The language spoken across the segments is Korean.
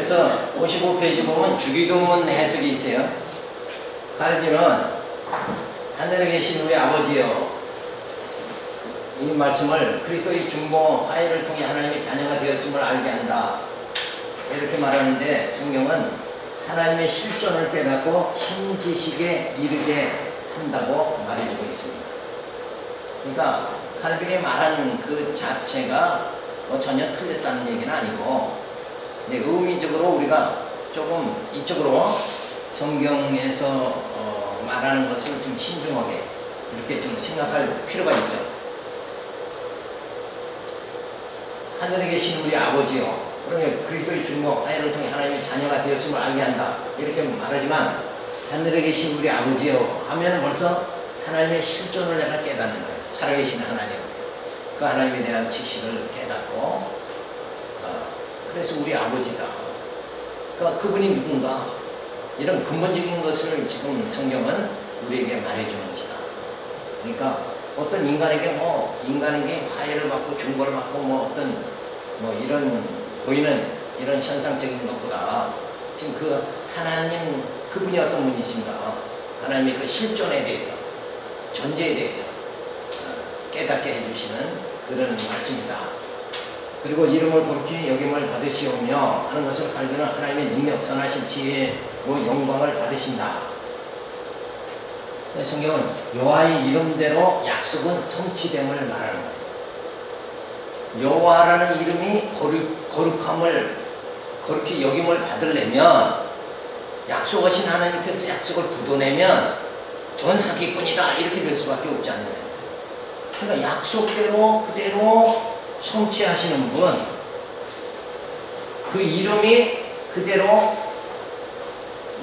그래서 55페이지 보면 주기도문 해석이 있어요. 칼빈은 하늘에 계신 우리 아버지여, 이 말씀을 그리스도의 중보 화해를 통해 하나님의 자녀가 되었음을 알게 한다, 이렇게 말하는데, 성경은 하나님의 실존을 깨닫고 흰 지식에 이르게 한다고 말해주고 있습니다. 그러니까 칼빈이 말한 그 자체가 전혀 틀렸다는 얘기는 아니고, 근데 의미적으로 우리가 조금 이쪽으로 성경에서 말하는 것을 좀 신중하게 이렇게 좀 생각할 필요가 있죠. 하늘에 계신 우리 아버지요, 그러면 그리스도의 중보 화해를 통해 하나님의 자녀가 되었음을 알게 한다, 이렇게 말하지만, 하늘에 계신 우리 아버지요 하면 벌써 하나님의 실존을 내가 깨닫는 거예요. 살아계신 하나님, 그 하나님에 대한 지식을 깨닫고, 그래서 우리 아버지다, 그러니까 그분이 누군가, 이런 근본적인 것을 지금 성경은 우리에게 말해주는 것이다. 그러니까 어떤 인간에게 인간에게 화해를 받고 중보를 받고 어떤 이런 보이는 이런 현상적인 것보다, 지금 그 하나님, 그분이 어떤 분이신가, 하나님의 그 실존에 대해서, 존재에 대해서 깨닫게 해주시는 그런 말씀이다. 그리고 이름을 거룩히 여김을 받으시오며 하는 것을 칼빈은 하나님의 능력, 선하신 지혜로 영광을 받으신다. 성경은 여호와의 이름대로 약속은 성취됨을 말하는 거예요. 여호와라는 이름이 거룩함을, 거룩히 여김을 받으려면, 약속하신 하나님께서 약속을 굳어내면 저건 사기꾼이다, 이렇게 될 수밖에 없지 않느냐. 그러니까 약속대로 그대로 성취하시는 분, 그 이름이 그대로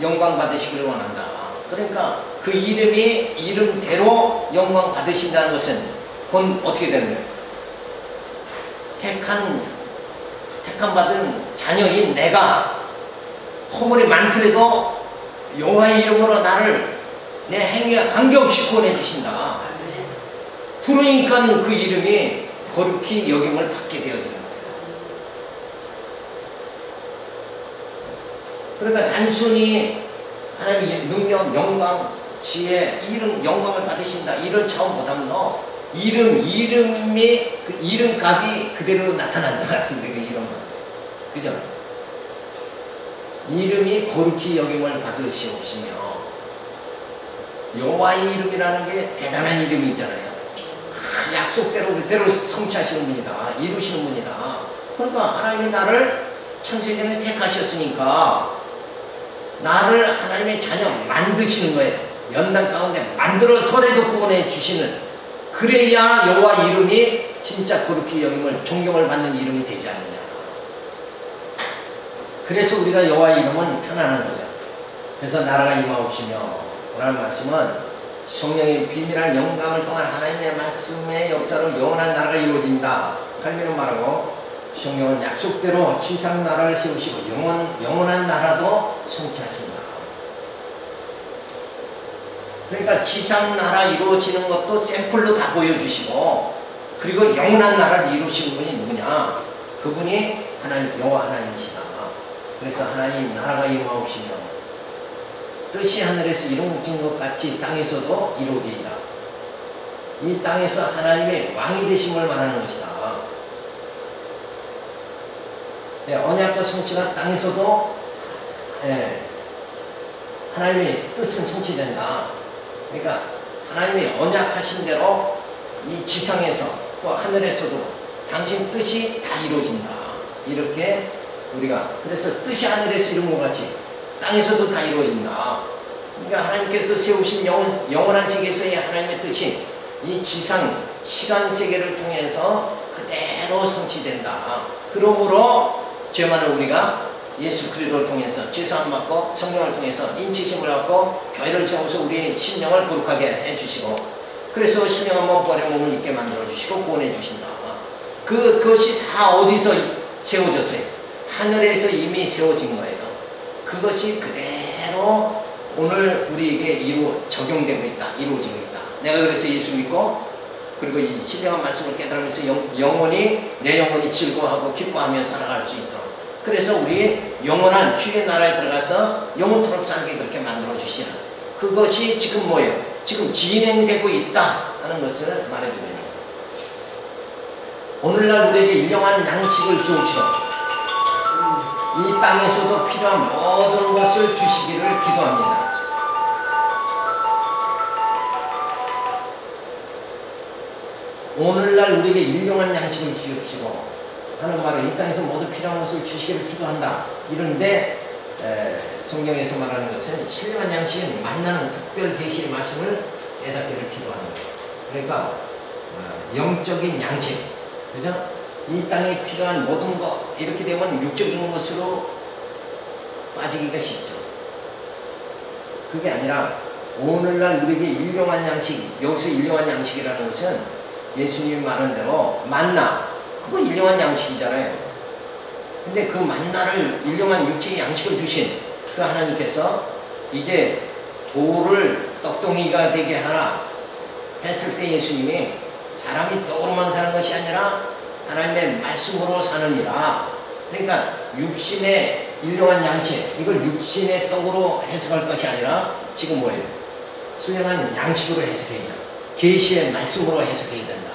영광 받으시기를 원한다. 그러니까 그 이름이 이름대로 영광 받으신다는 것은 그건 어떻게 되는 거예요? 택함 받은 자녀인 내가 허물이 많더라도 여호와의 이름으로 나를 내 행위와 관계없이 구원해 주신다. 그러니까 그 이름이 거룩히 여김을 받게 되어지는 거예요. 그러니까 단순히 하나님의 능력, 영광, 지혜, 이름, 영광을 받으신다, 이런 차원보다는 이름이, 그 이름값이 그대로 나타난다. 그러니까 이름은. 그죠? 이름이 거룩히 여김을 받으시옵시며, 여호와의 이름이라는 게 대단한 이름이 있잖아요. 약속대로 그대로 성취하시는 분이다, 이루시는 분이다. 그러니까 하나님이 나를 창세전에 택하셨으니까 나를 하나님의 자녀 만드시는 거예요. 연단 가운데 만들어서라도 구원해 주시는, 그래야 여호와 이름이 진짜 거룩히 여김을, 존경을 받는 이름이 되지 않느냐. 그래서 우리가 여호와의 이름은 편안한 거죠. 그래서 나라가 임하옵시며 라는 말씀은 성령의 비밀한 영감을 통한 하나님의 말씀의 역사로 영원한 나라가 이루어진다. 칼빈은 말하고, 성령은 약속대로 지상 나라를 세우시고 영원한 나라도 성취하신다. 그러니까 지상 나라 이루어지는 것도 샘플로 다 보여주시고, 그리고 영원한 나라를 이루시는 분이 누구냐? 그분이 하나님, 여호와 하나님이시다. 그래서 하나님 나라가 임하옵시며 뜻이 하늘에서 이루어진 것 같이 땅에서도 이루어지리라. 이 땅에서 하나님의 왕이 되심을 말하는 것이다. 언약과 성취가 땅에서도 하나님의 뜻은 성취된다. 그러니까 하나님이 언약하신 대로 이 지상에서 또 하늘에서도 당신 뜻이 다 이루어진다. 이렇게 우리가, 그래서 뜻이 하늘에서 이룬 것 같이 땅에서도 다 이루어진다. 그러니까 하나님께서 세우신 영원한 세계에서의 하나님의 뜻이 이 지상 시간 세계를 통해서 그대로 성취된다. 그러므로 죄 많은 우리가 예수 그리스도를 통해서 죄사함 받고 성령을 통해서 인치심을 받고 교회를 세워서 우리의 심령을 거룩하게 해주시고, 그래서 신령한 몸 버린 몸을 있게 만들어 주시고 구원해 주신다. 그것이 다 어디서 세워졌어요? 하늘에서 이미 세워진 거예요. 그것이 그대로 오늘 우리에게 적용되고 있다, 이루어지고 있다. 내가 그래서 예수 믿고, 그리고 이 신령한 말씀을 깨달으면서 내 영혼이 즐거워하고 기뻐하며 살아갈 수 있도록, 그래서 우리 영원한 주의 나라에 들어가서 영원토록 살게 그렇게 만들어 주시는 그것이 지금 뭐예요? 지금 진행되고 있다 하는 것을 말해주는 거예요. 오늘날 우리에게 일용할 양식을 주옵시고 이 땅에서도 필요한 모든 것을 주시기를 기도합니다. 오늘날 우리에게 일용할 양식을 주옵시고 하는 말은 이 땅에서 모두 필요한 것을 주시기를 기도한다. 이런데 성경에서 말하는 것은 신령한 양식은 만나는 특별 계시의 말씀을 깨닫기를 기도하는 거예요. 그러니까 영적인 양식, 그죠? 이 땅에 필요한 모든 것 이렇게 되면 육적인 것으로 빠지기가 쉽죠. 그게 아니라 오늘날 우리에게 일용한 양식, 여기서 일용한 양식이라는 것은 예수님이 말한 대로 만나, 그거 일용한 양식이잖아요. 근데 그 만나를 일용한 육체의 양식을 주신 그 하나님께서 이제 돌을 떡덩이가 되게 하라 했을 때 예수님이 사람이 떡으로만 사는 것이 아니라 하나님의 말씀으로 사느니라. 그러니까 육신의 일용한 양식, 이걸 육신의 떡으로 해석할 것이 아니라 지금 뭐예요? 신령한 양식으로 해석해야죠. 계시의 말씀으로 해석해야 된다.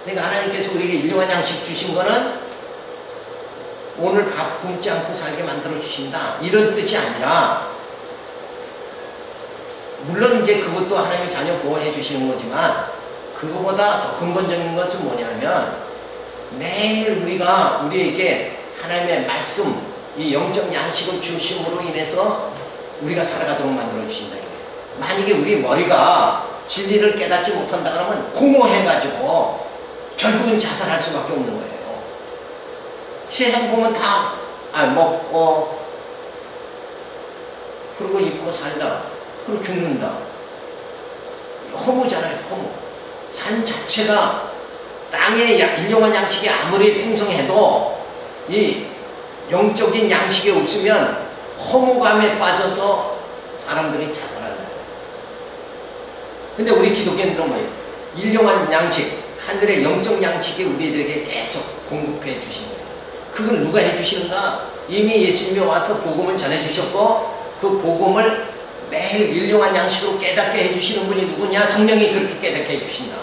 그러니까 하나님께서 우리에게 일용한 양식 주신 거는 오늘 밥 굶지 않고 살게 만들어 주신다 이런 뜻이 아니라, 물론 이제 그것도 하나님의 자녀 보호해 주시는 거지만 그거보다 더 근본적인 것은 뭐냐면 매일 우리에게 하나님의 말씀, 이 영적 양식을 주심으로 인해서 우리가 살아가도록 만들어 주신다. 만약에 우리 머리가 진리를 깨닫지 못한다 그러면 공허해가지고 결국은 자살할 수밖에 없는 거예요. 세상 보면 다 먹고 그리고 입고 살다 그리고 죽는다. 허무잖아요. 허무. 삶 자체가 땅의 일용한 양식이 아무리 풍성해도 이 영적인 양식이 없으면 허무감에 빠져서 사람들이 자살한다. 근데 우리 기독교인들은 뭐예요? 일용한 양식, 하늘의 영적 양식이 우리들에게 계속 공급해 주신 거예요. 그걸 누가 해주시는가? 이미 예수님이 와서 복음을 전해주셨고 그 복음을 매일 일용한 양식으로 깨닫게 해주시는 분이 누구냐? 성령이 그렇게 깨닫게 해주신다.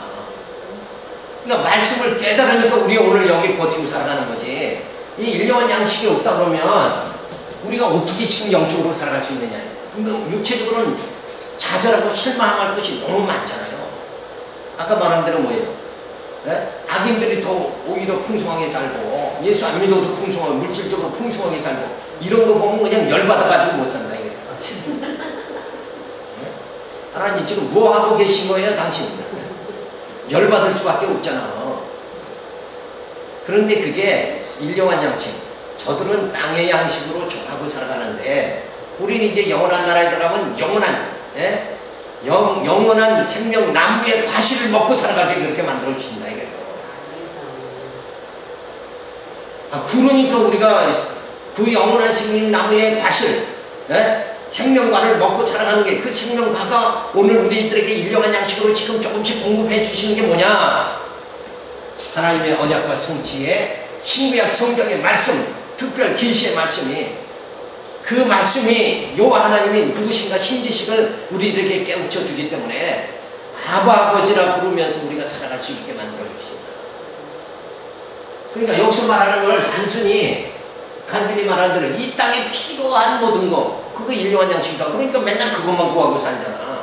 그러니까 말씀을 깨달으니까 우리 오늘 여기 버티고 살아가는 거지. 이 일용한 양식이 없다 그러면 우리가 어떻게 지금 영적으로 살아갈 수 있느냐? 육체적으로는 좌절하고 실망할 것이 너무 많잖아요. 아까 말한 대로 뭐예요? 네? 악인들이 더 오히려 풍성하게 살고 예수 안 믿어도 풍성하고 물질적으로 풍성하게 살고 이런 거 보면 그냥 열받아가지고 못 산다 이게. 네? 하나님 지금 뭐 하고 계신 거예요 당신? 열받을 수밖에 없잖아. 그런데 그게 일용한 양식, 저들은 땅의 양식으로 족하고 살아가는데 우리는 이제 영원한 나라에 들어가면 영원한 생명 나무의 과실을 먹고 살아가게 그렇게 만들어 주신다 이거예요. 그러니까 우리가 그 영원한 생명 나무의 과실, 생명과를 먹고 살아가는 게, 그 생명과가 오늘 우리들에게 일용한 양식으로 지금 조금씩 공급해 주시는 게 뭐냐? 하나님의 언약과 성취의 신구약 성경의 말씀, 특별 계시의 말씀이, 그 말씀이 여호와 하나님이 누구신가 신지식을 우리들에게 깨우쳐 주기 때문에 아바 아버지라 부르면서 우리가 살아갈 수 있게 만들어 주신다. 그러니까 여기서 말하는 걸 단순히 칼빈이 말하는 대로 이 땅에 필요한 모든 거, 그거 일용한 양식이다. 그러니까 맨날 그것만 구하고 살잖아.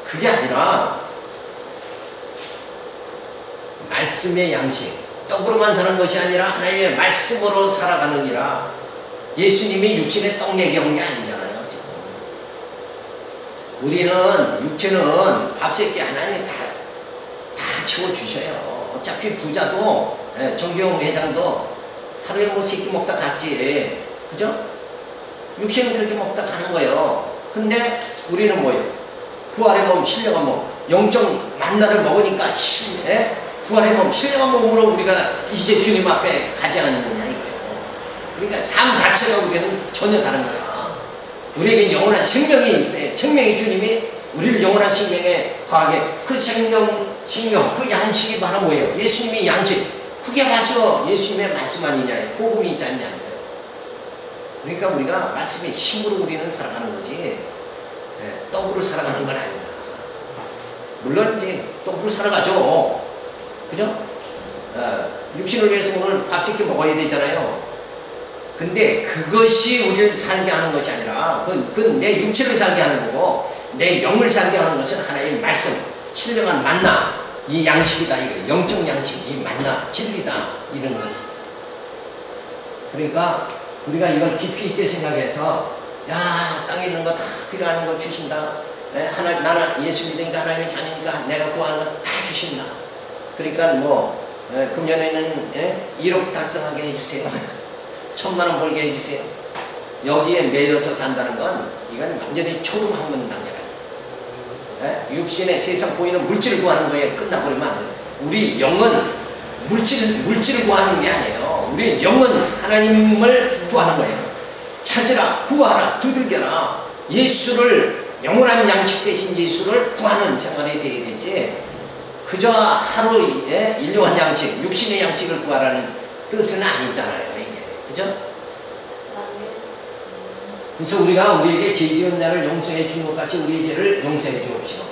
그게 아니라 말씀의 양식, 떡으로만 사는 것이 아니라 하나님의 말씀으로 살아가느니라. 예수님이 육신의 떡 얘기한 게 아니잖아요. 지금 우리는 육체는 밥 세끼 하나님이 다 채워주셔요. 어차피 부자도 정경 회장도 하루에 뭐 세끼 먹다 갔지, 그죠? 육신은 그렇게 먹다 가는 거예요. 근데 우리는 뭐예요? 부활의 몸, 신령한 몸, 영적 만나를 먹으니까 부활의 몸, 신령한 몸으로 우리가 이제 주님 앞에 가지 않느냐 이거예요. 그러니까 삶 자체가 우리는 전혀 다른 거야. 우리에게 영원한 생명이 있어요. 생명의 주님이 우리를 영원한 생명에 거하게, 그 생명, 그 양식이 바로 뭐예요? 예수님의 양식. 그게 바로 예수님의 말씀 아니냐, 복음이 있지 않냐. 그러니까 우리가 말씀의 힘으로 우리는 살아가는 거지, 떡으로 살아가는 건 아니다. 물론 이제 떡으로 살아가죠. 그죠? 육신을 위해서 오늘 밥 새끼 먹어야 되잖아요. 근데 그것이 우리를 살게 하는 것이 아니라 그건 내 육체를 살게 하는 거고, 내 영을 살게 하는 것은 하나님의 말씀, 신령한 만나, 이 양식이다. 이거 영적 양식, 이 만나, 진리다. 이런 거지. 그러니까 우리가 이걸 깊이 있게 생각해서, 야, 땅에 있는 거 다 필요한 거 주신다. 나는 예수 믿으니까 하나님의 자녀니까 내가 구하는 거 다 주신다. 그러니까 뭐 금년에는 1억 달성하게 해주세요. 1000만원 벌게 해주세요. 여기에 매여서 산다는 건 이건 완전히 초등 학문 단계라. 육신의 세상 보이는 물질을 구하는 거에 끝나버리면 안 돼. 우리 영은 물질을 구하는 게 아니에요. 우리 영은 하나님을 구하는 거예요. 찾으라, 구하라, 두들겨라. 예수를, 영원한 양식 대신 예수를 구하는 생활이 되어야 되지, 그저 하루에 일용한 양식, 육신의 양식을 구하라는 뜻은 아니잖아요, 이게. 그죠? 그래서 우리가 우리에게 죄 지은 자를 용서해 준 것 같이 우리의 죄를 용서해 주옵시고,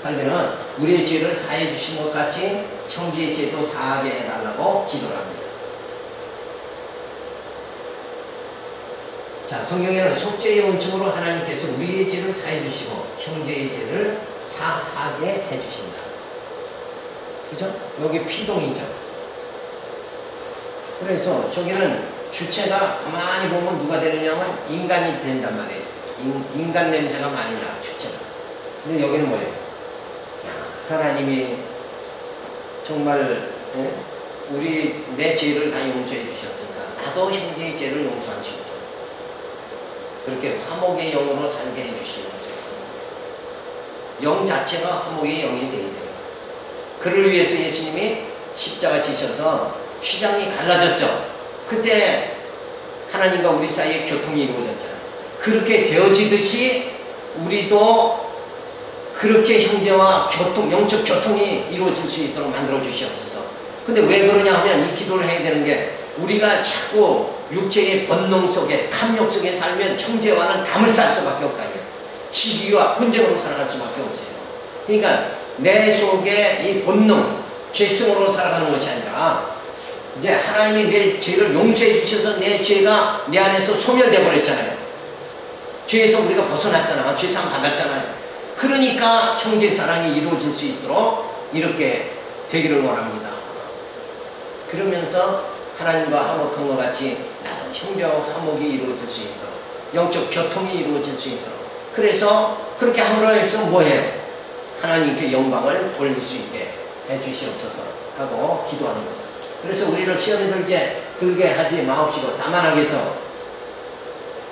할배는 우리의 죄를 사해 주신 것 같이 형제의 죄도 사하게 해달라고 기도를 합니다. 자, 성경에는 속죄의 원칙으로 하나님께서 우리의 죄를 사해 주시고 형제의 죄를 사하게 해 주신다. 그죠? 여기 피동이죠. 그래서 저기는 주체가 가만히 보면 누가 되느냐면 인간이 된단 말이에요. 인간 냄새가 많이 나, 주체가. 근데 여기는 뭐예요? 하나님이 정말 내 죄를 다 용서해 주셨으니까 나도 형제의 죄를 용서할 수 있도록 그렇게 화목의 영으로 살게 해주시옵소서. 영 자체가 화목의 영이 되어야 돼요. 그를 위해서 예수님이 십자가 지셔서 휘장이 갈라졌죠. 그때 하나님과 우리 사이에 교통이 이루어졌잖아요. 그렇게 되어지듯이 우리도 그렇게 형제와 영적 교통이 이루어질 수 있도록 만들어 주시옵소서. 근데 왜 그러냐 하면 이 기도를 해야 되는 게, 우리가 자꾸 육체의 본능 속에, 탐욕 속에 살면 형제와는 담을 쌓을 수밖에 없다. 시기와 분쟁으로 살아갈 수밖에 없어요. 그러니까 내 속에 이 본능, 죄성으로 살아가는 것이 아니라, 이제 하나님이 내 죄를 용서해 주셔서 내 죄가 내 안에서 소멸돼 버렸잖아요. 죄에서 우리가 벗어났잖아. 죄상 받았잖아요. 그러니까 형제 사랑이 이루어질 수 있도록 이렇게 되기를 원합니다. 그러면서 하나님과 화목한 것 같이 나도 형제와 화목이 이루어질 수 있도록, 영적 교통이 이루어질 수 있도록, 그래서 그렇게 함으로 해서 뭐해요? 하나님께 영광을 돌릴 수 있게 해주시옵소서 하고 기도하는 거죠. 그래서 우리를 시험에 들게 하지 마옵시고 다만하게 해서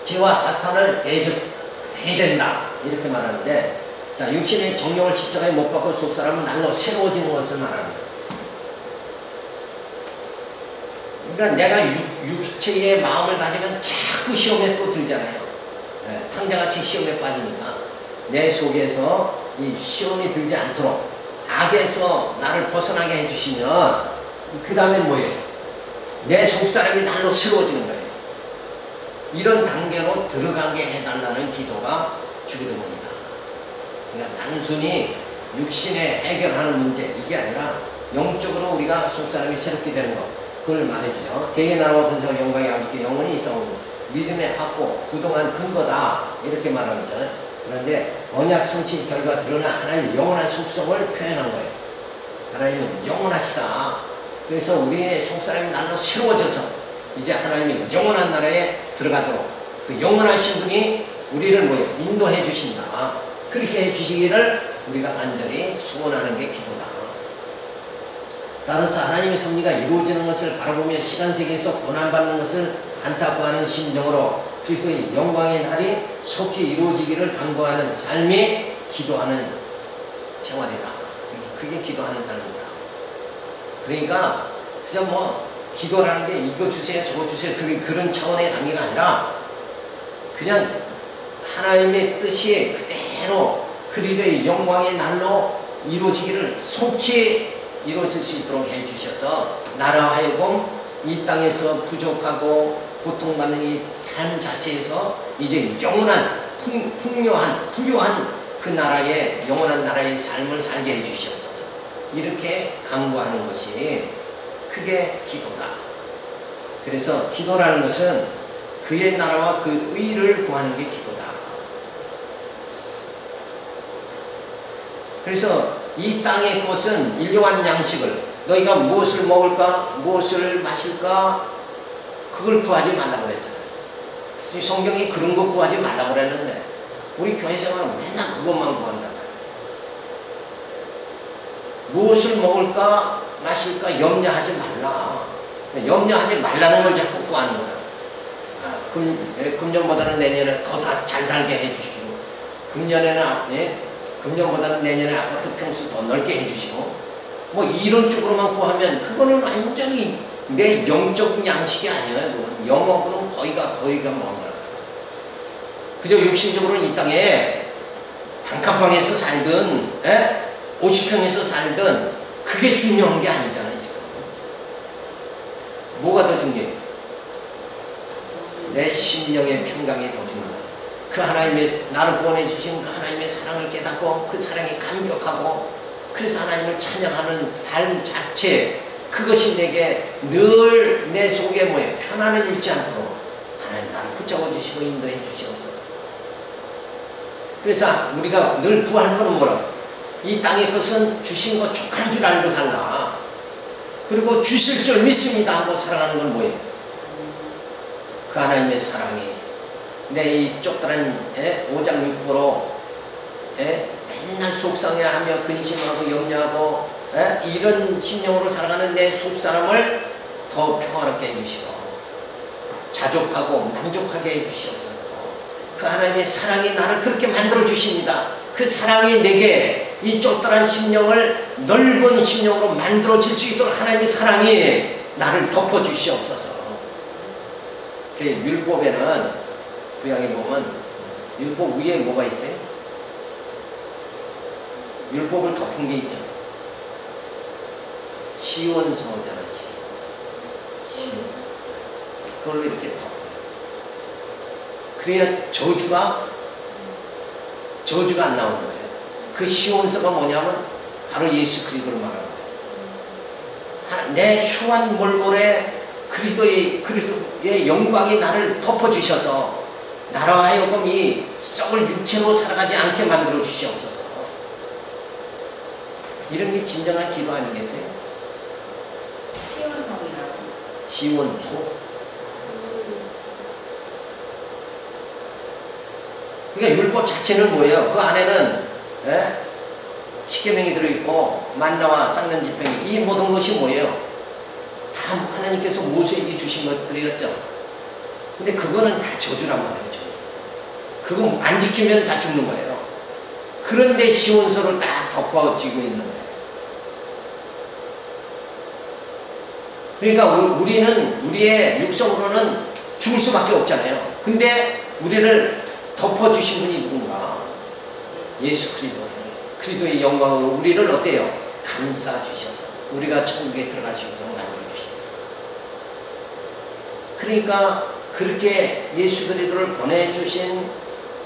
죄와 사탄을 대적해야 된다, 이렇게 말하는데, 자, 육신의 정욕을 십자가에 못 박고 속사람은 날로 새로워지는 것을 말합니다. 그러니까 내가 육체의 마음을 가지면 자꾸 시험에 또 들잖아요. 탕자같이 시험에 빠지니까 내 속에서 이 시험이 들지 않도록 악에서 나를 벗어나게 해주시면 그 다음에 뭐예요? 내 속사람이 날로 새로워지는 거예요. 이런 단계로 들어가게 해달라는 기도가 주기도문이다. 그러니까 단순히 육신에 해결하는 문제, 이게 아니라 영적으로 우리가 속사람이 새롭게 되는 것, 그걸 말해주죠. 대의 나라와 근세와 영광이 아버지께 영원히 있사오니 믿음의 확고 그동안 근거다, 이렇게 말하죠. 그런데 언약 성취 결과 드러나 하나님의 영원한 속성을 표현한 거예요. 하나님은 영원하시다. 그래서 우리의 속사람이 날로 새로워져서 이제 하나님의 영원한 나라에 들어가도록 그 영원하신 분이 우리를 뭐예요? 인도해 주신다. 그렇게 해 주시기를 우리가 간절히 소원하는 게 기도다. 따라서 하나님의 섭리가 이루어지는 것을 바라보며 시간 세계에서 고난받는 것을 안타까워하는 심정으로 그리스도의 영광의 날이 속히 이루어지기를 간구하는 삶이 기도하는 생활이다. 그게 기도하는 삶이다. 그러니까 그저 뭐 기도라는 게 이거 주세요 저거 주세요 그런 차원의 단계가 아니라 그냥 하나님의 뜻이 그대로 그리스도의 영광의 날로 이루어지기를 속히 이루어질 수 있도록 해주셔서 나라 하여금 이 땅에서 부족하고 고통받는 이 삶 자체에서 이제 영원한 풍요한 부유한 그 나라의 영원한 나라의 삶을 살게 해주시옵소서. 이렇게 간구하는 것이 그게 기도다. 그래서 기도라는 것은 그의 나라와 그 의를 구하는 게 기도다. 그래서 이 땅의 것은 일용한 양식을 너희가 무엇을 먹을까 무엇을 마실까 그걸 구하지 말라고 그랬잖아요. 성경이 그런 거 구하지 말라고 그랬는데 우리 교회 생활은 맨날 그것만 구한단 말이에요. 무엇을 먹을까 마실까 염려하지 말라. 염려하지 말라는 걸 자꾸 구하는 거야. 금년보다는 내년에 더 잘 살게 해주시고 금년보다는 내년에 아파트 평수 더 넓게 해주시고 뭐 이런 쪽으로만 구하면 그거는 완전히 내 영적 양식이 아니에요. 그건 영업으로는 거의가 먼 거야. 그저 육신적으로는 이 땅에 단칸방에서 살든 50평에서 살든 그게 중요한 게 아니잖아요. 지금 뭐가 더 중요해요? 내 심령의 평강이 더 중요해요. 그 하나님의 나를 구원해 주신 그 하나님의 사랑을 깨닫고 그 사랑에 감격하고 그래서 하나님을 찬양하는 삶 자체 그것이 내게 늘 내 속에 뭐예요? 편안을 잃지 않도록 하나님 나를 붙잡아 주시고 인도해 주시옵소서. 그래서 우리가 늘 구할 거는 뭐라? 이 땅의 것은 주신 거 족한 줄 알고 살라. 그리고 주실 줄 믿습니다 하고 살아가는 건 뭐예요? 그 하나님의 사랑이 내 이 쫓다란 5장 6보로 맨날 속상해하며 근심하고 염려하고 이런 심령으로 살아가는 내 속사람을 더 평화롭게 해주시고 자족하고 만족하게 해주시옵소서. 그 하나님의 사랑이 나를 그렇게 만들어 주십니다. 그 사랑이 내게 이 쫓다란 심령을 넓은 심령으로 만들어질 수 있도록 하나님의 사랑이 나를 덮어 주시옵소서. 율법에는 구약에 보면 율법 위에 뭐가 있어요? 율법을 덮은 게 있죠. 시원소잖아. 시원소. 그걸로 이렇게 덮어요. 그래야 저주가 안 나오는 거예요. 그 시원소가 뭐냐면 바로 예수 그리스도를 말하는 거예요. 내 추한 몰골에 그리스도의 영광이 나를 덮어주셔서 나로 하여금 이 썩을 육체로 살아가지 않게 만들어 주시옵소서. 이런 게 진정한 기도 아니겠어요? 시원성이라고. 시원소. 그러니까 율법 자체는 뭐예요? 그 안에는 십계명이 들어있고 만나와 쌍난 지팡이 이 모든 것이 뭐예요? 다 하나님께서 모세에게 주신 것들이었죠. 근데 그거는 다 저주란 말이에요. 저주. 그거 안 지키면 다 죽는 거예요. 그런데 시원소로 딱 덮어지고 있는 거예요. 그러니까 우리는 우리의 육성으로는 죽을 수밖에 없잖아요. 근데 우리를 덮어주신 분이 누군가? 예수 그리스도. 그리스도의 영광으로 우리를 어때요? 감싸주셔서 우리가 천국에 들어갈 수 있도록 만들어주신다. 그러니까 그렇게 예수 그리스도를 보내주신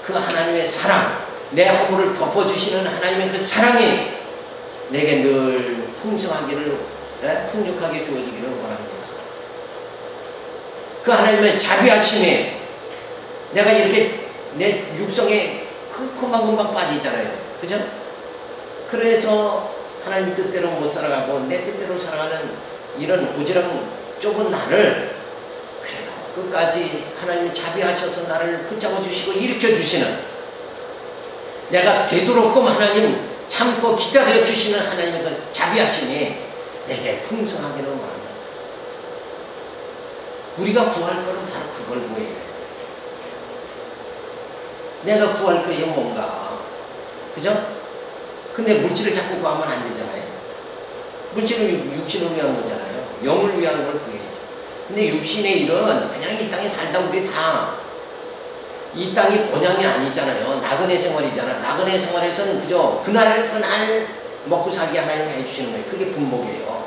그 하나님의 사랑, 내 허물을 덮어주시는 하나님의 그 사랑이 내게 늘 풍성하기를, 풍족하게 주어지기를 원합니다. 그 하나님의 자비하심이 내가 이렇게 내 육성에 금방금방 빠지잖아요. 그죠? 그래서 하나님 뜻대로 못 살아가고 내 뜻대로 살아가는 이런 오지랖 좁은 나를 그래도 끝까지 하나님이 자비하셔서 나를 붙잡아 주시고 일으켜 주시는, 내가 되도록끔 하나님 참고 기다려 주시는 하나님의 그 자비하심이 내게 풍성하기를 원합니다. 우리가 구할 거는 바로 그걸 구해야 돼요. 내가 구할 거에 뭔가, 그죠? 근데 물질을 자꾸 구하면 안 되잖아요. 물질은 육신을 위한 거잖아요. 영을 위한 걸 구해야죠. 근데 육신의 일은 그냥 이 땅에 살다 우리 다 이 땅이 본향이 아니잖아요. 나그네 생활이잖아. 나그네 생활에서는 그저 그날 먹고 살기 하나님 해주시는 거예요. 그게 분복이에요.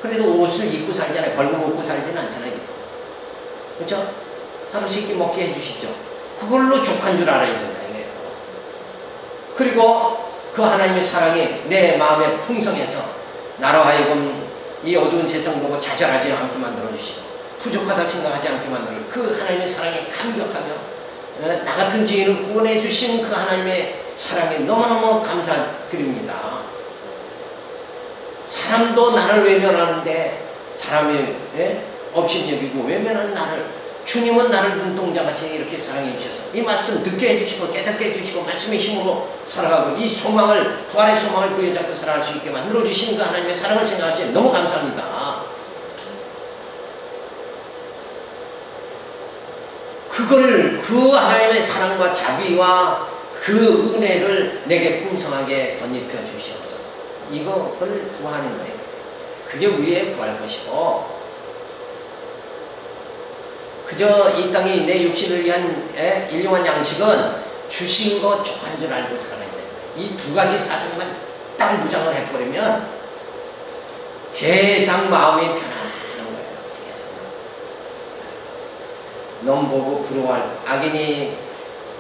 그래도 옷을 입고 살잖아요. 벌금 먹고 살지는 않잖아요. 그렇죠? 하루 세 끼 먹게 해주시죠. 그걸로 족한 줄 알아야 된다 이거예요. 그리고 그 하나님의 사랑이 내 마음에 풍성해서 나로 하여금 이 어두운 세상 보고 좌절하지 않게 만들어주시고 부족하다 생각하지 않게 만들어 그 하나님의 사랑에 감격하며 나 같은 죄인을 구원해 주신 그 하나님의 사랑에 너무너무 감사드립니다. 사람도 나를 외면하는데 사람이 업신여기고 외면한 나를 주님은 나를 눈동자같이 이렇게 사랑해 주셔서 이 말씀 듣게 해주시고 깨닫게 해주시고 말씀의 힘으로 살아가고 이 소망을 부활의 소망을 부여잡고 살아갈 수 있게 만들어 주신 그 하나님의 사랑을 생각할 때 너무 감사합니다. 그걸 그 하나님의 사랑과 자비와 그 은혜를 내게 풍성하게 덧입혀 주시옵소서. 이거를 구하는 거예요. 그게 우리의 구할 것이고 그저 이 땅이 내 육신을 위한 일용한 양식은 주신 거 족한 줄 알고 살아야 된다. 이 두 가지 사상만 딱 무장을 해버리면 세상 마음이 편안한 거예요. 세상. 놈 보고 부러워할 악인이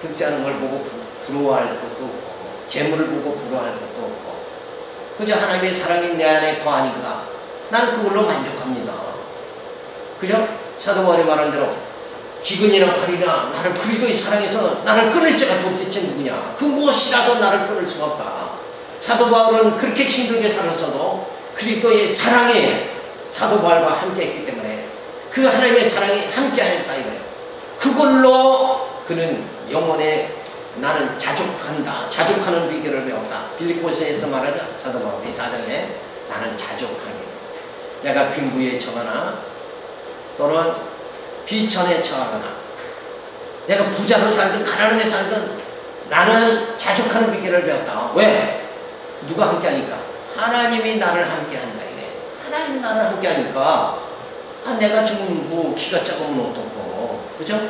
득세하는 걸 보고 부러워할 것도 없고 재물을 보고 부러워할 것도 없고 그저 하나님의 사랑이 내 안에 거하니까 난 그걸로 만족합니다. 그죠? 사도 바울이 말한 대로 기근이나 칼이나 나를 그리스도의 사랑에서 나를 끊을 자가 도대체 누구냐? 그 무엇이라도 나를 끊을 수가 없다. 사도 바울은 그렇게 힘들게 살았어도 그리스도의 사랑이 사도 바울과 함께 했기 때문에 그 하나님의 사랑이 함께 하였다 이거예요. 그걸로 그는 영혼에 나는 자족한다. 자족하는 비결을 배웠다. 빌립보서에서 말하자 사도 바울이 4장에 나는 자족하게 내가 빈부에 처하나 또는 비천에 처하거나 내가 부자로 살든 가난하게 살든 나는 자족하는 비결을 배웠다. 왜? 누가 함께 하니까? 하나님이 나를 함께 한다 이래. 하나님 나를 함께 하니까 내가 지금 뭐 키가 작으면 어떻고 그죠?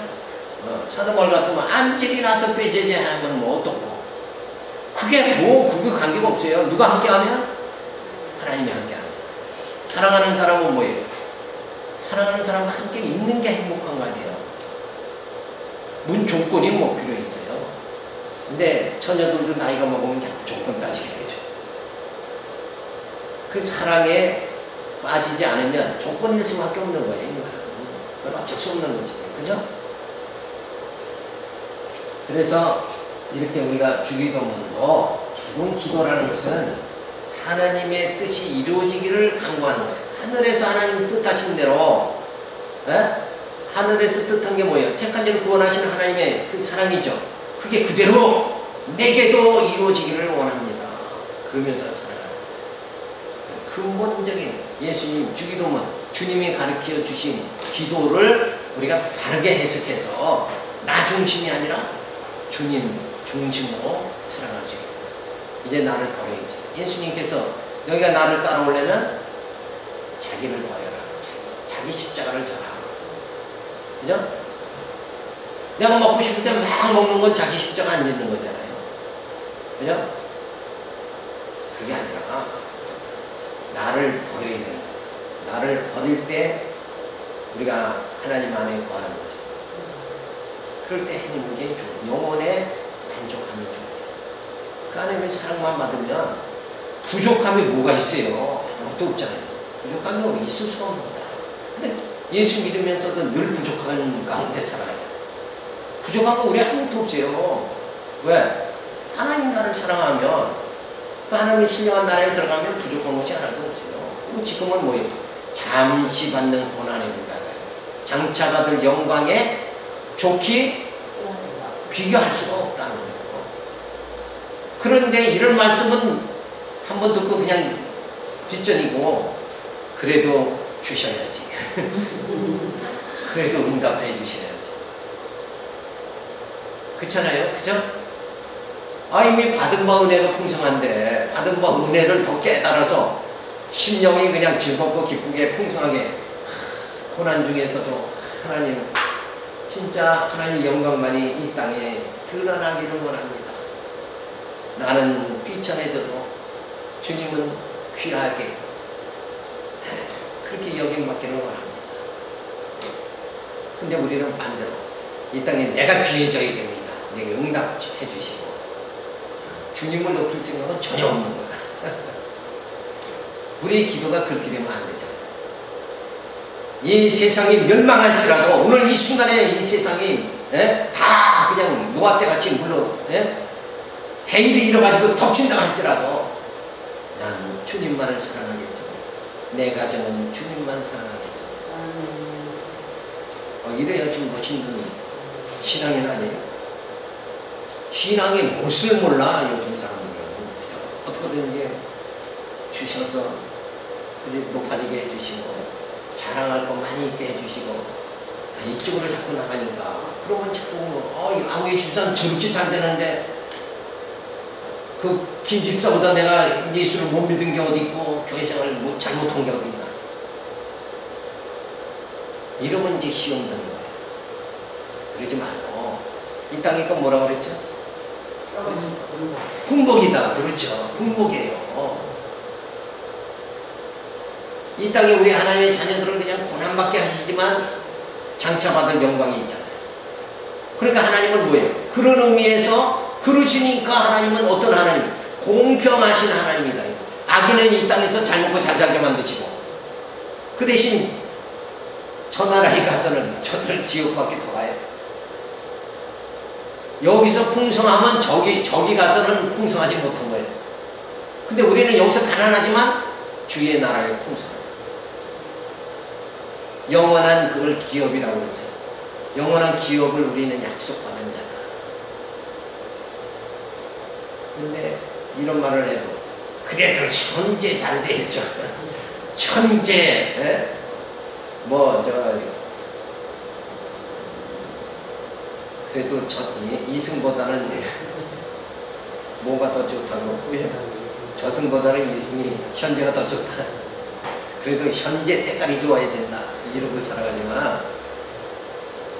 사도 바울 같으면 안질이 나서 빼제제하면 뭐 어떻고 그게 관계가 없어요. 누가 함께 하면? 하나님이 함께 합니다. 사랑하는 사람은 뭐예요? 사랑하는 사람과 함께 있는 게 행복한 거 아니에요? 조건이 뭐 필요 있어요? 근데 처녀들도 나이가 먹으면 자꾸 조건 따지게 되죠. 그 사랑에 빠지지 않으면 조건일 수밖에 없는 거예요. 그건 어쩔 수 없는 거지. 그죠? 그래서 이렇게 우리가 주기도문도 결국 기도라는 것은 하나님의 뜻이 이루어지기를 간구하는 거예요. 하늘에서 하나님 뜻하신 대로 하늘에서 뜻한 게 뭐예요? 택한 자를 구원하시는 하나님의 그 사랑이죠. 그게 그대로 내게도 이루어지기를 원합니다. 그러면서 살아가는 근본적인 예수님 주기도문 주님이 가르쳐 주신 기도를 우리가 바르게 해석해서 나 중심이 아니라 주님 중심으로 살아갈 수 있다. 이제 나를 버려야지. 예수님께서 너희가 나를 따라오려면 자기를 버려라. 자기 십자가를 져라. 그죠? 내가 먹고 싶을 때 막 먹는 건 자기 십자가 안 짓는 거잖아요. 그죠? 그게 아니라 나를 버려야 되는 거예요. 나를 버릴 때 우리가 하나님 안에 거하는 거죠. 그럴 때 행복이 영혼에 만족함이 주죠. 그 하나님의 사랑만 받으면 부족함이 뭐가 있어요? 아무것도 없잖아요. 부족함이 있을 수가 없는 거다. 근데 예수 믿으면서도 늘 부족한 가운데 살아가요. 부족한 거 우리 아무것도 없어요. 왜? 하나님 나를 사랑하면 그 하나님의 신령한 나라에 들어가면 부족한 것이 하나도 없어요. 그리고 지금은 뭐예요? 잠시 받는 고난입니다. 장차 받을 영광에 좋게 비교할 수가 없다는 거예요. 그런데 이런 말씀은 한번 듣고 그냥 뒷전이고 그래도 주셔야지. 그래도 응답해 주셔야지. 그렇잖아요. 그죠? 이미 받은 바 은혜가 풍성한데 받은 바 은혜를 더 깨달아서 심령이 그냥 즐겁고 기쁘게 풍성하게 고난 중에서도 하나님 진짜 하나님의 영광만이 이 땅에 드러나기를 원합니다. 나는 비천해져도 주님은 귀하게 그렇게 여김받기를 원합니다. 근데 우리는 반대로 이 땅에 내가 귀해져야 됩니다. 내게 응답해 주시고 주님을 높일 생각은 전혀 없는 거야. 우리의 기도가 그렇게 되면 안 되잖아요. 이 세상이 멸망할지라도 오늘 이 순간에 이 세상이 다 그냥 노아때 같이 물로 해일이 일어가지고 덮친다 할지라도 난 주님만을 사랑하겠습니다. 내 가정은 주님만 사랑하겠습니다. 이래야 좀 멋있는 신앙인 아니에요? 신앙의 못을 몰라 요즘 사람들은. 어떻게든지 주셔서 높아지게 해주시고 자랑할 거 많이 있게 해주시고 이쪽으로 자꾸 나가니까 그러면 자꾸 아무개 집사는 저렇게 잘 되는데 그 김집사보다 내가 예수를 못 믿은 게 어디 있고 교회 생활을 잘못한 게 어디 있나. 이러면 이제 시험 드는 거예요. 그러지 말고 이 땅에 건 뭐라고 그랬죠? 풍복이다. 그렇죠. 풍복이에요. 이 땅에 우리 하나님의 자녀들은 그냥 고난받게 하시지만 장차받을 영광이 있잖아요. 그러니까 하나님은 뭐예요? 그런 의미에서 그러시니까 하나님은 어떤 하나님? 공평하신 하나님이다. 악인은 이 땅에서 잘 먹고 잘 살게 만드시고 그 대신 저 나라에 가서는 저들 지옥밖에 더 가요. 여기서 풍성하면 저기 가서는 풍성하지 못한 거예요. 근데 우리는 여기서 가난하지만 주의 나라에 풍성하다. 영원한 그걸 기업이라고 그러죠. 영원한 기업을 우리는 약속받은 자다. 근데 이런 말을 해도 그래도 현재 잘 되겠죠. 현재 그래도 이승보다는 뭐가 더 좋다고 저승보다는 이승이 현재가 더 좋다. 그래도 현재 때깔이 좋아야 된다 이러고 살아가지만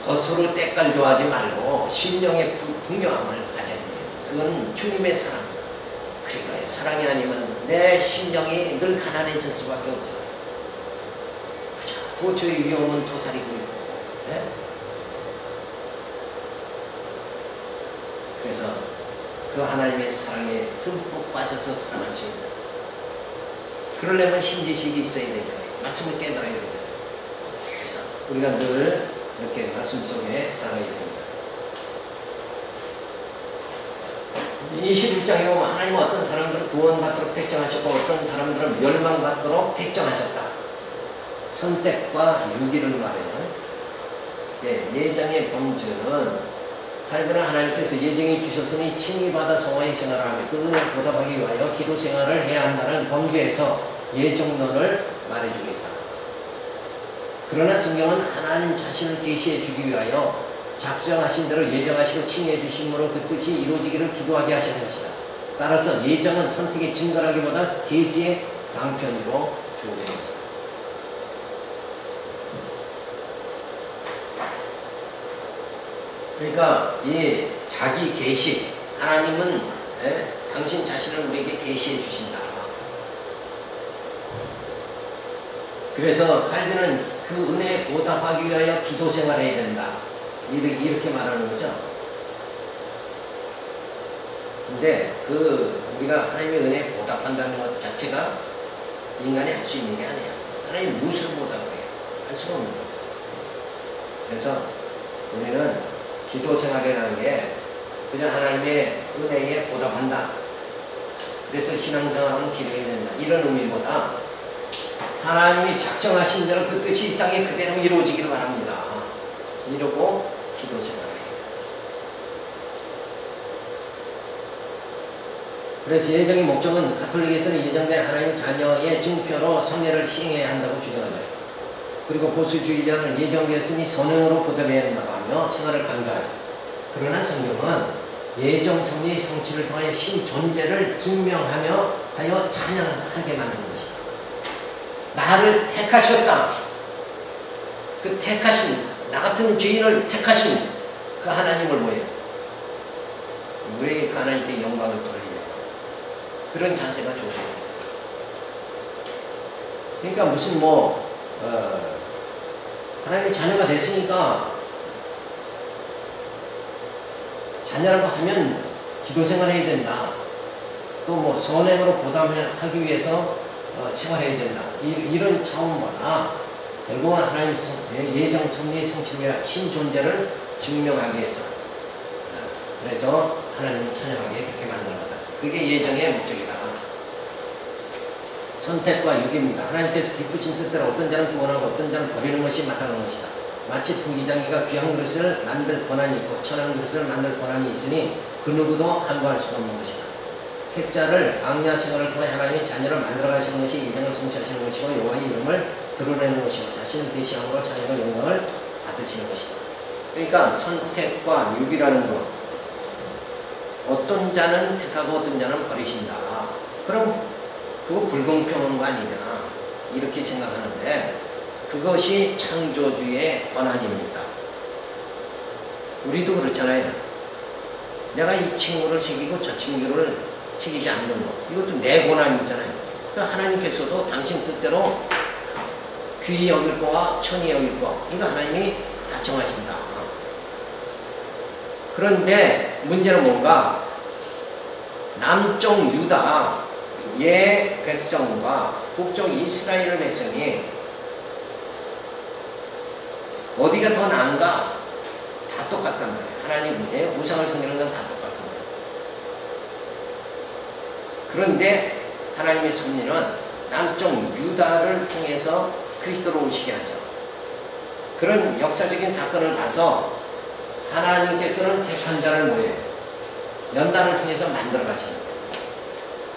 겉으로 때깔 좋아하지 말고 심령의 분명함을 가져야 돼요. 그건 주님의 사랑. 그래도 사랑이 아니면 내 심령이 늘 가난해질 수밖에 없잖아요. 그죠? 도처의 위험은 도사리고 있고. 그래서 그 하나님의 사랑에 듬뿍 빠져서 살아갈 수 있다. 그러려면 신지식이 있어야 되잖아요. 말씀을 깨달아야 되잖아요. 그래서 우리가 늘 이렇게 말씀 속에 살아가야 됩니다. 21장에 보면 하나님은 어떤 사람들을 구원받도록 택정하셨고 어떤 사람들은 멸망받도록 택정하셨다. 선택과 유기를 말해요. 예정의 범주는 칼빈은 하나님께서 예정해 주셨으니 칭의받아 성화의 생활을 하며 그 은혜를 보답하기 위하여 기도 생활을 해야 한다는 범주에서 예정론을 말해주겠다. 그러나 성경은 하나님 자신을 계시해 주기 위하여 작정하신 대로 예정하시고 칭의해 주심으로 그 뜻이 이루어지기를 기도하게 하시는 것이다. 따라서 예정은 선택의 증거라기보다 계시의 방편으로 주어진 것이다. 그러니까 이 자기 계시, 하나님은 당신 자신을 우리에게 계시해 주신다. 그래서 칼빈은 그 은혜에 보답하기 위하여 기도 생활해야 된다. 이렇게 말하는 거죠. 근데 우리가 하나님의 은혜에 보답한다는 것 자체가 인간이 할 수 있는 게 아니에요. 하나님 무엇을 보답을 해요? 할 수가 없는 거예요. 그래서 우리는 기도 생활이라는 게 그저 하나님의 은혜에 보답한다. 그래서 신앙생활은 기도해야 된다. 이런 의미보다 하나님이 작정하신 대로 그 뜻이 이 땅에 그대로 이루어지기를 바랍니다. 이러고 기도 생활을 해야 된다. 그래서 예정의 목적은 가톨릭에서는 예정된 하나님의 자녀의 증표로 성례를 시행해야 한다고 주장하죠. 그리고 보수주의자는 예정되었으니 선행으로 보답해야 한다고 하며 생활을 강조하죠. 그러나 성경은 예정 성리의 성취를 통하여 신 존재를 증명하며 하여 찬양하게 만든 것이다. 나를 택하셨다. 그 택하신, 나 같은 죄인을 택하신 그 하나님을 뭐예요? 왜 그 하나님께 영광을 돌리냐. 그런 자세가 좋아요. 그러니까 무슨 하나님의 자녀가 됐으니까 자녀라고 하면 기도 생활해야 된다. 또 뭐 선행으로 보답하기 위해서 생활해야 된다. 이런 차원보다 결국은 하나님 예정 섭리의 성취를 신존재를 증명하기 위해서 그래서 하나님을 찬양하게 그렇게 만든 거다. 그게 예정의 목적이다. 선택과 유기입니다. 하나님께서 기쁘신 뜻대로 어떤 자는 구원하고 어떤 자는 버리는 것이 마땅한 것이다. 마치 부기장이가 귀한 그릇을 만들 권한이 있고 천한 그릇을 만들 권한이 있으니 그 누구도 항거할 수 없는 것이다. 택자를 광야 생활을 통해 하나님의 자녀를 만들어 가시는 것이 예정을 성취하시는 것이고 여호와의 이름을 드러내는 것이고 자신을 대시함으로 자녀가 영광을 받으시는 것이다. 그러니까 선택과 유기라는 것, 어떤 자는 택하고 어떤 자는 버리신다. 그럼 그거 불공평한 거 아니냐 이렇게 생각하는데 그것이 창조주의 권한입니다. 우리도 그렇잖아요. 내가 이 친구를 새기고 저 친구를 새기지 않는 거, 이것도 내 권한이잖아요. 그러니까 하나님께서도 당신 뜻대로 귀히 여길 거와 천히 여길 거, 이거 하나님이 다 정하신다. 그런데 문제는 뭔가 남쪽 유다의 백성과 북쪽 이스라엘 백성이 어디가 더 나은가? 다 똑같단 말이에요. 하나님의 우상을 섬기는 건 다 똑같은 거예요. 그런데 하나님의 섭리는 남쪽 유다를 통해서 그리스도로 오시게 하죠. 그런 역사적인 사건을 봐서 하나님께서는 택한 자를 뭐예요? 연단을 통해서 만들어 가시는 거예요.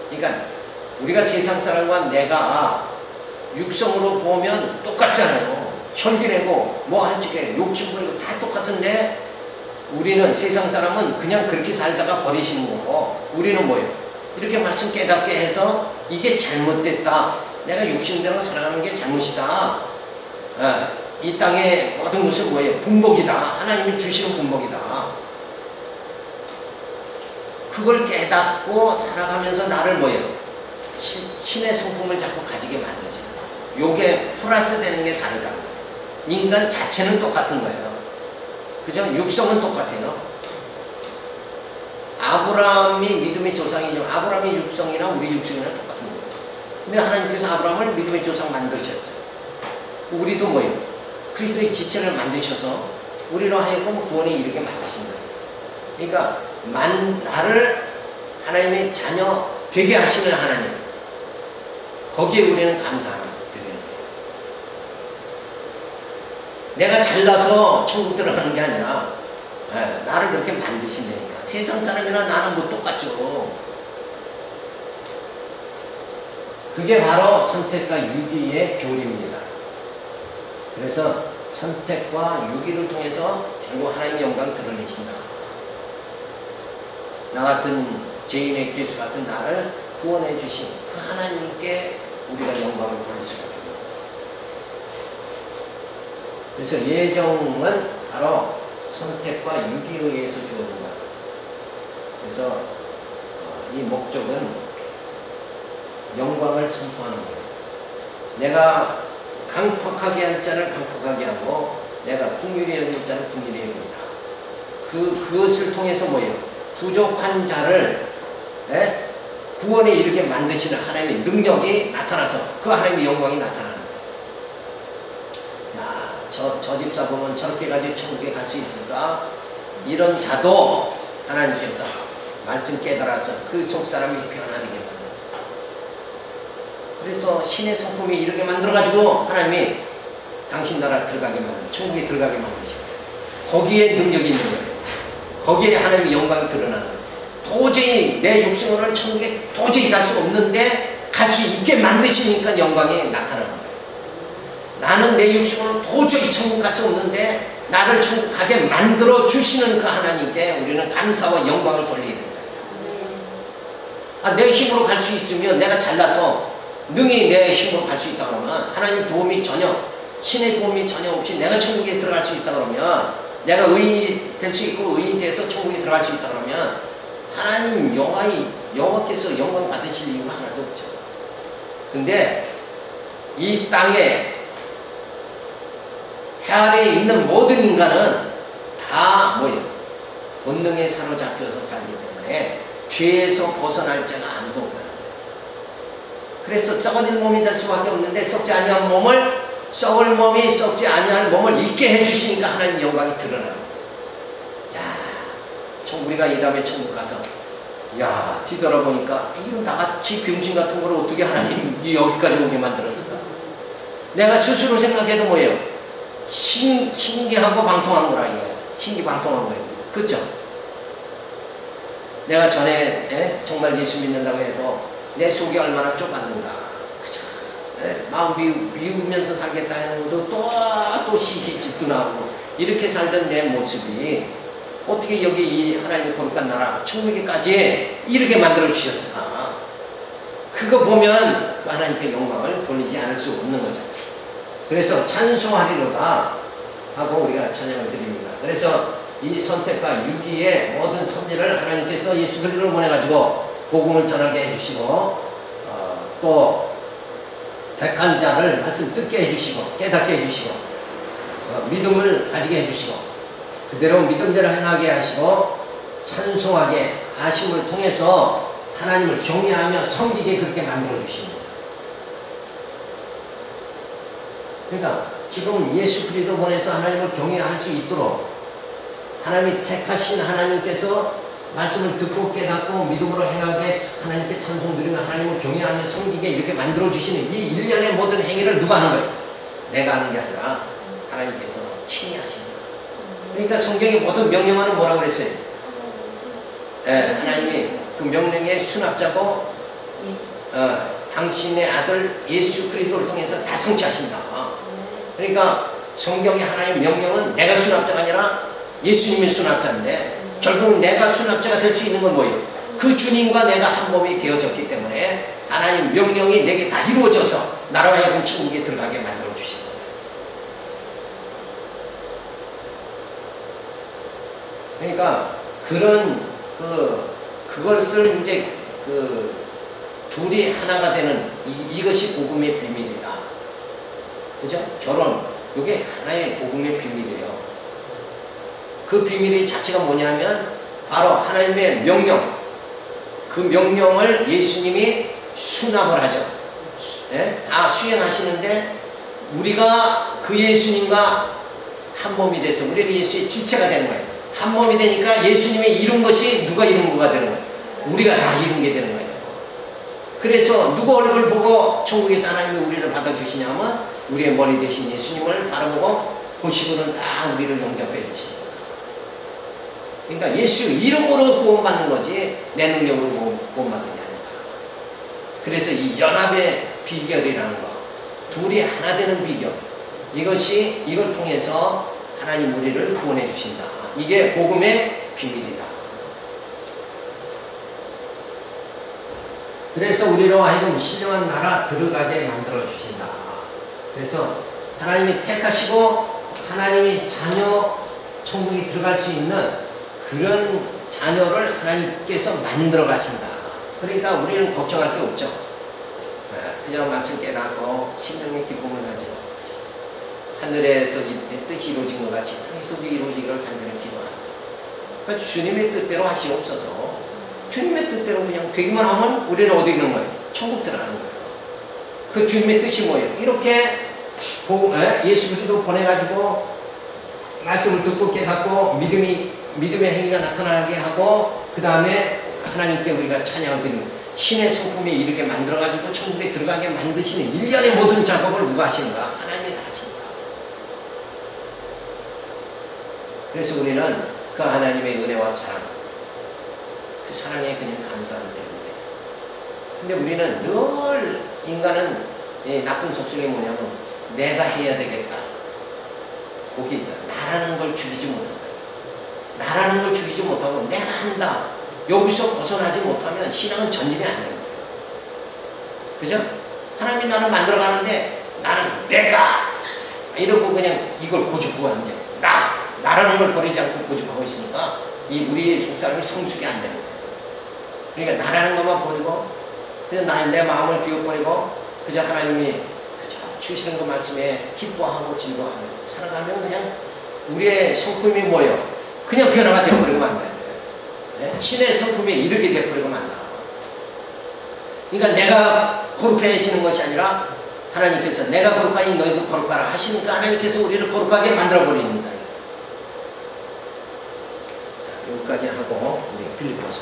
그러니까 우리가 세상 사람과 내가 육성으로 보면 똑같잖아요. 혈기내고 뭐 할지게 욕심부리고 다 똑같은데 우리는 세상 사람은 그냥 그렇게 살다가 버리시는 거고 우리는 뭐예요? 이렇게 말씀 깨닫게 해서 이게 잘못됐다. 내가 욕심대로 살아가는 게 잘못이다. 이 땅의 모든 것은 뭐예요? 분복이다. 하나님이 주시는 분복이다. 그걸 깨닫고 살아가면서 나를 뭐예요? 신의 성품을 자꾸 가지게 만드시는 거예요. 요게 플러스 되는 게 다르다. 인간 자체는 똑같은 거예요. 그죠? 육성은 똑같아요. 아브라함이 믿음의 조상이지만 아브라함의 육성이나 우리 육성이랑 똑같은 거예요. 근데 하나님께서 아브라함을 믿음의 조상 만드셨죠. 우리도 뭐예요? 그리스도의 지체를 만드셔서 우리로 하여금 구원에 이르게 만드신 거예요. 그러니까 나를 하나님의 자녀 되게 하시는 하나님, 거기에 우리는 감사하는 드리는 거예요. 내가 잘나서 천국 들어가는 게 아니라 나를 그렇게 만드신다니까. 세상 사람이나 나는 뭐 똑같죠. 그게 바로 선택과 유기의 교리입니다. 그래서 선택과 유기를 통해서 결국 하나님의 영광을 드러내신다. 나 같은 죄인의 괴수 같은 나를 구원해 주신 그 하나님께 우리가 영광을 돌릴 수가 있습니다. 그래서 예정은 바로 선택과 유기에 의해서 주어진다. 그래서 이 목적은 영광을 선포하는 거예요. 내가 강팍하게 한 자를 강팍하게 하고 내가 풍요리 여긴 자를 풍요리 여긴다. 그것을 통해서 뭐예요? 부족한 자를 구원에 이르게 만드시는 하나님의 능력이 나타나서 그 하나님의 영광이 나타나는 거예요. 야, 저 집사 보면 저렇게 가지고 천국에 갈 수 있을까? 이런 자도 하나님께서 말씀 깨달아서 그 속사람이 변화되게 만들어요. 그래서 신의 성품에 이르게 만들어가지고 하나님이 당신 나라 들어가게 만들어요. 천국에 들어가게 만드시고 거기에 능력이 있는 거예요. 거기에 하나님의 영광이 드러나는 거예요. 도저히 내 육성으로는 천국에 도저히 갈 수 없는데 갈 수 있게 만드시니까 영광이 나타나는 거예요. 나는 내 육성으로 도저히 천국 갈 수 없는데 나를 천국 가게 만들어 주시는 그 하나님께 우리는 감사와 영광을 돌려야 된다. 내 힘으로 갈 수 있으면 내가 잘나서 능히 내 힘으로 갈 수 있다 그러면 하나님 도움이 전혀 신의 도움이 전혀 없이 내가 천국에 들어갈 수 있다 그러면 내가 의인이 될 수 있고 의인 돼서 천국에 들어갈 수 있다 그러면 하나님 여호와께서 영광 받으실 이유가 하나도 없죠. 근데 이 땅에 해 아래에 있는 모든 인간은 다 뭐예요? 본능에 사로잡혀서 살기 때문에 죄에서 벗어날 자가 아무도 없다는 거예요. 그래서 썩어질 몸이 될 수밖에 없는데 썩지 아니한 몸을, 썩을 몸이 썩지 아니할 몸을 있게 해주시니까 하나님 영광이 드러나는 거예요. 야, 우리가 이 다음에 천국 가서 야, 뒤돌아보니까 이런 나같이 병신 같은 걸 어떻게 하나님이 여기까지 오게 만들었을까? 내가 스스로 생각해도 뭐예요? 신기하고 방통한 거라 이거예요. 신기방통한 거예요. 그렇죠? 내가 전에 정말 예수 믿는다고 해도 내 속이 얼마나 좁았는가. 그죠? 마음 비우면서 살겠다는 것도 또 시기집도 나오고 이렇게 살던 내 모습이 어떻게 여기 이 하나님의 거룩한 나라 천국에까지 이렇게 만들어 주셨을까? 그거 보면 그 하나님께 영광을 돌리지 않을 수 없는 거죠. 그래서 찬송하리로다 하고 우리가 찬양을 드립니다. 그래서 이 선택과 유기의 모든 섭리를 하나님께서 예수 그리스도를 보내가지고 복음을 전하게 해주시고 또 택한 자를 말씀 듣게 해주시고 깨닫게 해주시고 믿음을 가지게 해주시고 그대로 믿음대로 행하게 하시고 찬송하게 하심을 통해서 하나님을 경외하며 섬기게 그렇게 만들어 주십니다. 그러니까 지금 예수 그리스도 보내서 하나님을 경외할 수 있도록 하나님이 택하신 하나님께서 말씀을 듣고 깨닫고 믿음으로 행하게 하나님께 찬송드리며 하나님을 경외하며 섬기게 이렇게 만들어 주시는 이 일련의 모든 행위를 누가 하는 거예요? 내가 하는 게 아니라 하나님께서 친히 하신다. 그러니까 성경의 모든 명령어는 뭐라고 그랬어요? 하나님이 그 명령의 수납자고 당신의 아들 예수 그리스도를 통해서 다 성취하신다. 그러니까 성경의 하나님의 명령은 내가 수납자가 아니라 예수님의 수납자인데 결국은 내가 수납자가 될 수 있는 건 뭐예요? 그 주님과 내가 한 몸이 되어졌기 때문에 하나님 명령이 내게 다 이루어져서 나로 하여금 천국에 들어가게 만들어 주시는 거예요. 그러니까 그런 그것을 이제 둘이 하나가 되는 이것이 복음의 비밀이다. 그죠? 결혼 이게 하나의 복음의 비밀이에요. 그 비밀의 자체가 뭐냐면 바로 하나님의 명령, 그 명령을 예수님이 수납을 하죠. 다 수행하시는데 우리가 그 예수님과 한 몸이 돼서 우리는 예수의 지체가 되는 거예요. 한 몸이 되니까 예수님이 이룬 것이 누가 이룬 거가 되는 거예요. 우리가 다 이룬 게 되는 거예요. 그래서 누구 얼굴 보고 천국에서 하나님이 우리를 받아주시냐면 우리의 머리 대신 예수님을 바라보고 보시고는 다 우리를 영접해 주시는 거예요. 그러니까 예수 이름으로 구원받는 거지 내 능력으로 구원받는 게 아니다. 그래서 이 연합의 비결이라는 거, 둘이 하나 되는 비결, 이걸 통해서 하나님 우리를 구원해 주신다. 이게 복음의 비밀이다. 그래서 우리로 하여금 신령한 나라 들어가게 만들어 주신다. 그래서 하나님이 택하시고 하나님이 자녀 천국에 들어갈 수 있는 그런 자녀를 하나님께서 만들어 가신다. 그러니까 우리는 걱정할 게 없죠. 그냥 말씀 깨닫고 심령의 기쁨을 가지고 하늘에서 뜻이 이루어진 것 같이 땅에서도 이루어지기를 간절히 기도한다. 그러니까 주님의 뜻대로 하시옵소서. 주님의 뜻대로 그냥 되기만 하면 우리는 어디 있는 거예요? 천국 들어가는 거예요. 그 주님의 뜻이 뭐예요? 이렇게 예수 그리스도 보내가지고 말씀을 듣고 깨닫고 믿음의 행위가 나타나게 하고 그 다음에 하나님께 우리가 찬양을 드리는 신의 성품에 이렇게 만들어가지고 천국에 들어가게 만드시는 일련의 모든 작업을 누가 하시는가? 하나님이 다 하신다. 그래서 우리는 그 하나님의 은혜와 사랑, 그 사랑에 그냥 감사를 드립니다. 근데 우리는 늘 인간은 나쁜 속성이 뭐냐면 내가 해야 되겠다. 거기 있다. 나라는 걸 죽이지 못한다. 나라는 걸 죽이지 못하고 내가 한다. 여기서 벗어나지 못하면 신앙은 전진이 안 되는 거예요. 그죠? 하나님이 나를 만들어 가는데 나는 내가 이러고 그냥 이걸 고집하고 하는데 나라는 걸 버리지 않고 고집하고 있으니까 이 우리의 속사람이 성숙이 안 되는 거예요. 그러니까 나라는 것만 버리고 그냥 내 마음을 비워버리고 그저 하나님이 그저 주시는 그 말씀에 기뻐하고 즐거워하며 살아가면 그냥 우리의 성품이 뭐예요? 그냥 변화가 되어버리면 안 돼요. 신의 성품에 이르게 되어버리고 만다. 그러니까 내가 거룩해지는 것이 아니라 하나님께서 내가 거룩하니 너희도 거룩하라 하시니까 하나님께서 우리를 거룩하게 만들어버립니다. 자, 여기까지 하고 우리 빌립보서